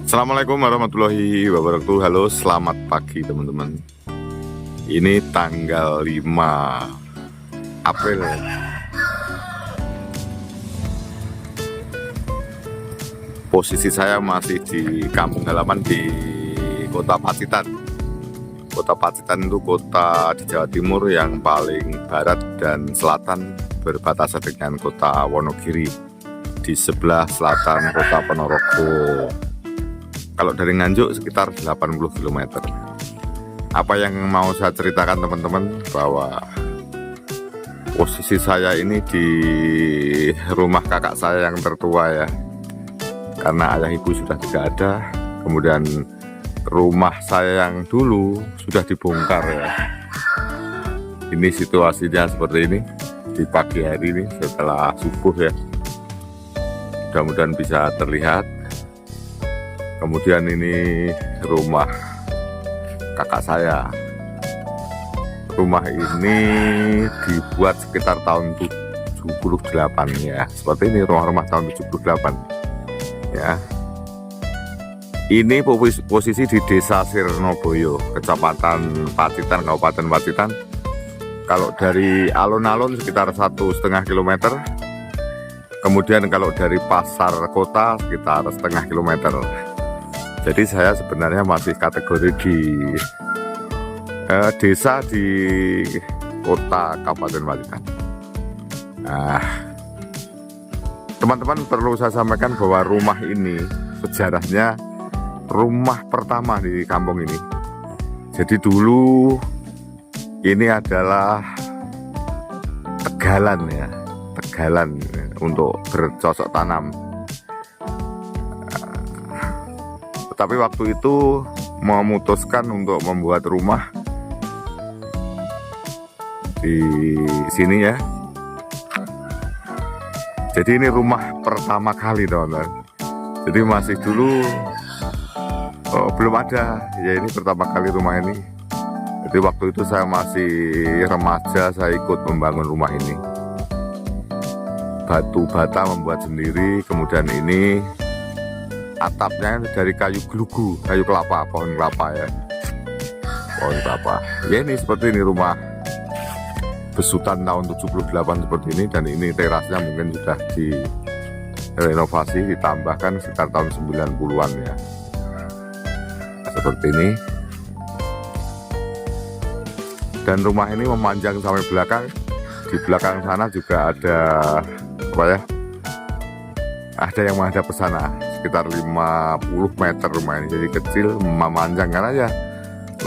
Assalamualaikum warahmatullahi wabarakatuh. Halo, selamat pagi teman-teman. Ini tanggal 5 April. Posisi saya masih di kampung halaman di Kota Pacitan. Kota Pacitan itu kota di Jawa Timur yang paling barat dan selatan, berbatasan dengan Kota Wonogiri. Di sebelah selatan Kota Ponorogo. Kalau dari Nganjuk sekitar 80 km. Apa yang mau saya ceritakan teman-teman, bahwa posisi saya ini di rumah kakak saya yang tertua ya. Karena ayah ibu sudah tidak ada. Kemudian rumah saya yang dulu sudah dibongkar ya. Ini situasinya seperti ini di pagi hari ini setelah subuh ya. Mudah-mudahan bisa terlihat. Kemudian ini rumah kakak saya. Rumah ini dibuat sekitar tahun 78 ya. Seperti ini rumah-rumah tahun 78 ya. Ini posisi di Desa Sirnoboyo, Kecamatan Pacitan, Kabupaten Pacitan. Kalau dari alun-alun sekitar 1,5 km. Kemudian kalau dari pasar kota sekitar setengah kilometer. Jadi saya sebenarnya masih kategori di desa di kota Kabupaten Pacitan. Nah, teman-teman perlu saya sampaikan bahwa rumah ini sejarahnya rumah pertama di kampung ini. Jadi dulu ini adalah tegalan ya, tegalan untuk bercocok tanam. Tapi waktu itu memutuskan untuk membuat rumah di sini ya. Jadi ini rumah pertama kali teman-teman. Jadi masih dulu belum ada ya, ini pertama kali rumah ini. Jadi waktu itu saya masih remaja, saya ikut membangun rumah ini. Batu bata membuat sendiri. Kemudian ini atapnya dari kayu gelugu, kayu kelapa, pohon kelapa ya, pohon kelapa ya. Ini seperti ini rumah besutan tahun 78 seperti ini. Dan ini terasnya mungkin sudah direnovasi, ditambahkan sekitar tahun 90-an ya, seperti ini. Dan rumah ini memanjang sampai belakang. Di belakang sana juga ada apa ya, ada yang menghadap ke sana, sekitar 50 meter rumah ini. Jadi kecil, memanjang karena ya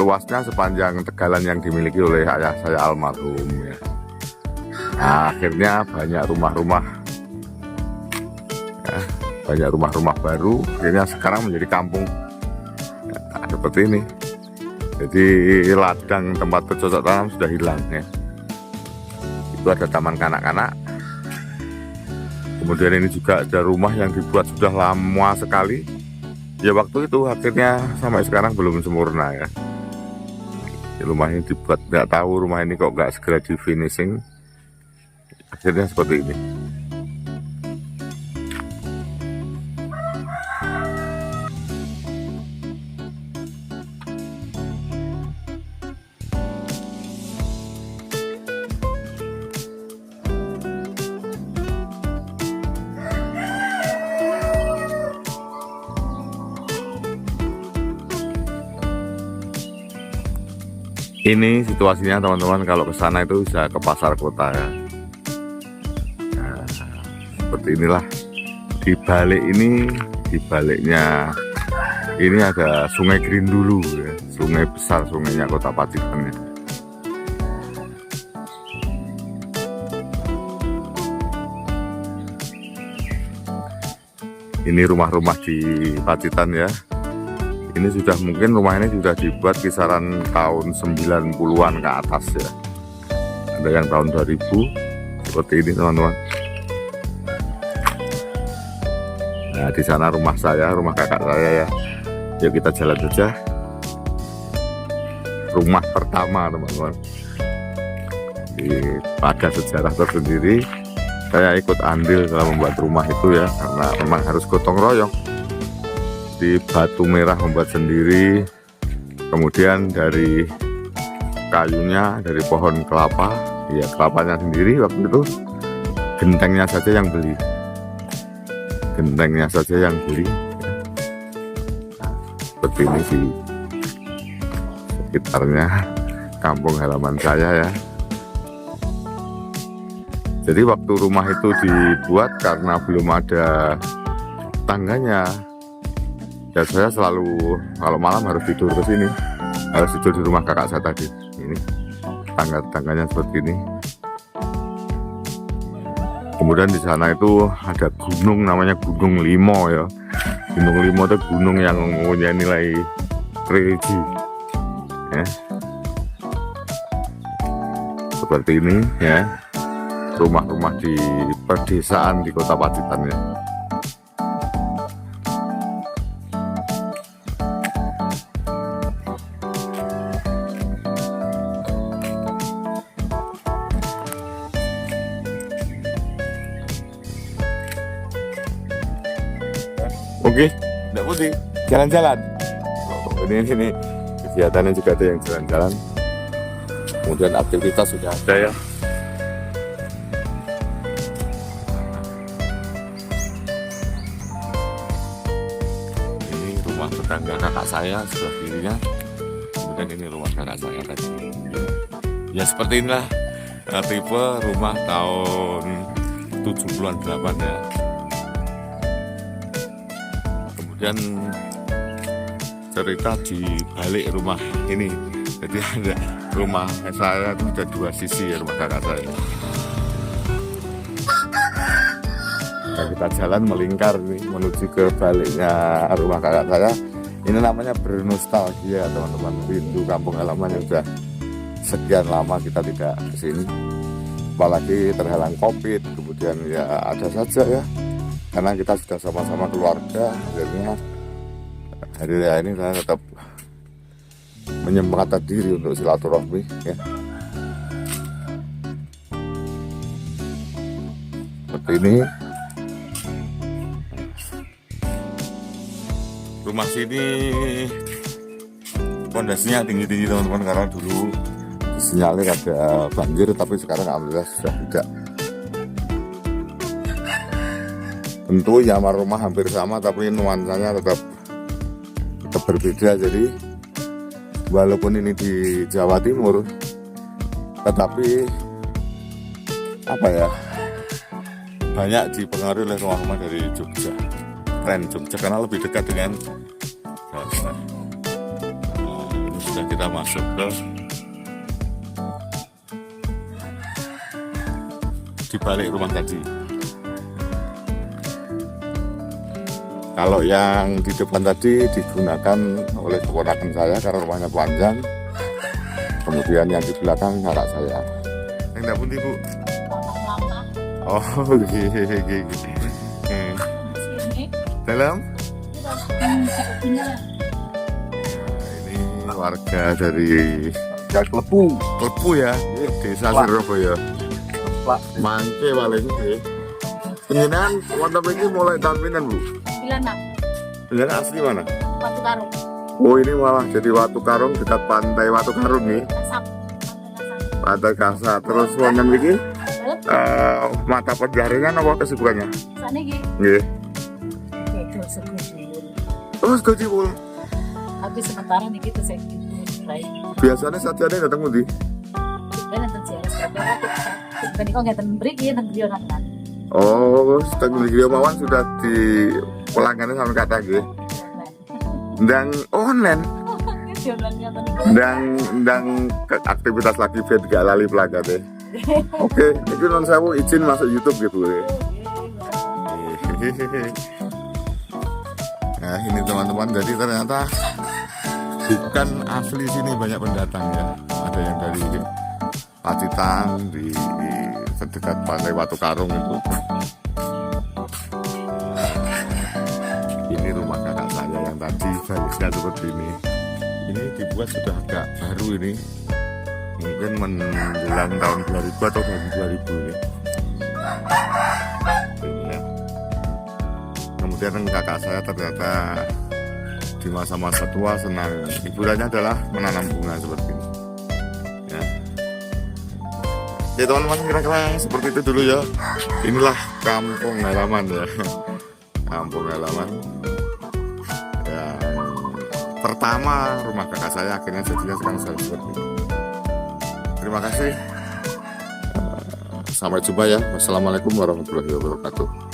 luasnya sepanjang tegalan yang dimiliki oleh ayah saya almarhum ya. Nah, akhirnya banyak rumah-rumah ya, banyak rumah-rumah baru. Akhirnya sekarang menjadi kampung ya, seperti ini. Jadi ladang tempat bercocok tanam sudah hilang ya. Itu ada taman kanak-kanak. Kemudian ini juga ada rumah yang dibuat sudah lama sekali. Ya waktu itu akhirnya sampai sekarang belum sempurna ya. Rumah ini dibuat, nggak tahu rumah ini kok nggak segera di finishing. Akhirnya seperti ini. Ini situasinya teman-teman, kalau ke sana itu bisa ke pasar kota ya. Nah, seperti inilah. Di balik ini, di baliknya ini ada Sungai Grindulu ya, sungai besar, sungainya Kota Pacitan ya. Ini rumah-rumah di Pacitan ya. Ini sudah mungkin rumah ini sudah dibuat kisaran tahun 90-an ke atas ya. Ada yang tahun 2000 seperti ini teman-teman. Nah, di sana rumah saya, rumah kakak saya ya. Yuk kita jalan saja. Rumah pertama teman-teman. Pada sejarah tersendiri, saya ikut andil dalam membuat rumah itu ya, karena memang harus gotong royong. Jadi batu merah membuat sendiri, kemudian dari kayunya, dari pohon kelapa, ya kelapanya sendiri waktu itu, gentengnya saja yang beli. Gentengnya saja yang beli. Nah, seperti ini di sekitarnya kampung halaman saya ya. Jadi waktu rumah itu dibuat karena belum ada tangganya, ya saya selalu kalau malam harus tidur ke sini, harus tidur di rumah kakak saya tadi. Ini tangga-tangganya seperti ini. Kemudian di sana itu ada gunung namanya Gunung Limo ya. Gunung Limo itu gunung yang mempunyai nilai religi. Ya. Seperti ini ya. Rumah-rumah di pedesaan di Kota Pacitan ya. Oke, enggak putih, jalan-jalan. Ini kegiatannya juga ada yang jalan-jalan. Kemudian aktivitas sudah ada ya. Ini rumah tetangga kakak saya sebelah kirinya. Kemudian ini rumah kakak saya tadi. Ya seperti inilah tipe rumah tahun 70-an 8 ya. Dan cerita di balik rumah ini, jadi ada rumah saya itu ada dua sisi ya, rumah kakak saya. Nah, kita jalan melingkar nih menuju ke baliknya rumah kakak saya. Ini namanya bernostalgia teman-teman, rindu kampung halaman yang sudah sekian lama kita tidak kesini. Apalagi terhalang COVID, kemudian ya ada saja ya. Karena kita sudah sama-sama keluarga, akhirnya hari raya ini saya tetap menyempatkan diri untuk silaturahmi ya. Seperti ini. Rumah sini pondasinya tinggi-tinggi teman-teman, karena dulu disinyalir ada banjir, tapi sekarang alhamdulillah sudah tidak. Tentu nyamar rumah hampir sama, tapi nuansanya tetap berbeda. Jadi walaupun ini di Jawa Timur, tetapi apa ya, banyak dipengaruhi oleh rumah-rumah dari Jogja, tren Jogja, karena lebih dekat dengan Jawa Tengah. Nah, ini sudah kita masuk ke di balik rumah tadi. Kalau yang di depan tadi digunakan oleh keponakan saya karena rumahnya panjang. Kemudian yang di belakang kakak saya. Yang enggak putih, Bu? Oh, gini. Dalam? Ini warga dari Klepu. Klepu ya? Desa Surabaya. Mangke paling sih. Penjenengan wonten iki mulai tahun pinten, Bu? Penjenengan asli mana? Watu Karung. Oh, ini malah jadi Watu Karung, dekat pantai Watu Karung nih. Pantai Kasar. Terus wonten iki mata pencaharian apa kesibukannya? Saniki. Nggih. Bedo segudul. Terus gojibul. Tapi sementara niki tuh saya baik. Biasanya sajane datang pundi? Ben enten jelas kabeh. Ben kok ngeten mriki enten griya kan. Oh, setengah video mawon sudah di pelanggannya sama kata nggih. Ndang online. Ndang aktivitas lagi bed gak lali pelanggannya. Oke, itu non sewu izin masuk YouTube gitu ya. Nah, ini teman-teman, jadi ternyata bukan asli sini banyak pendatang ya. Ada yang dari Pacitan di dekat pantai Watu Karung itu. Ini rumah kakak saya yang tadi baliknya seperti ini. Ini dibuat sudah agak baru ini, mungkin menjelang tahun 2000 atau tahun 2000 ini. Ini ya. Kemudian kakak saya ternyata di masa-masa tua senang hiburannya adalah menanam bunga seperti ini ya. Oke teman-teman, kira-kira seperti itu dulu ya. Inilah kampung halaman ya, kampung halaman yang pertama rumah kakak saya, akhirnya jadinya sekarang saya seperti ini. Terima kasih, sampai jumpa ya. Wassalamualaikum warahmatullahi wabarakatuh.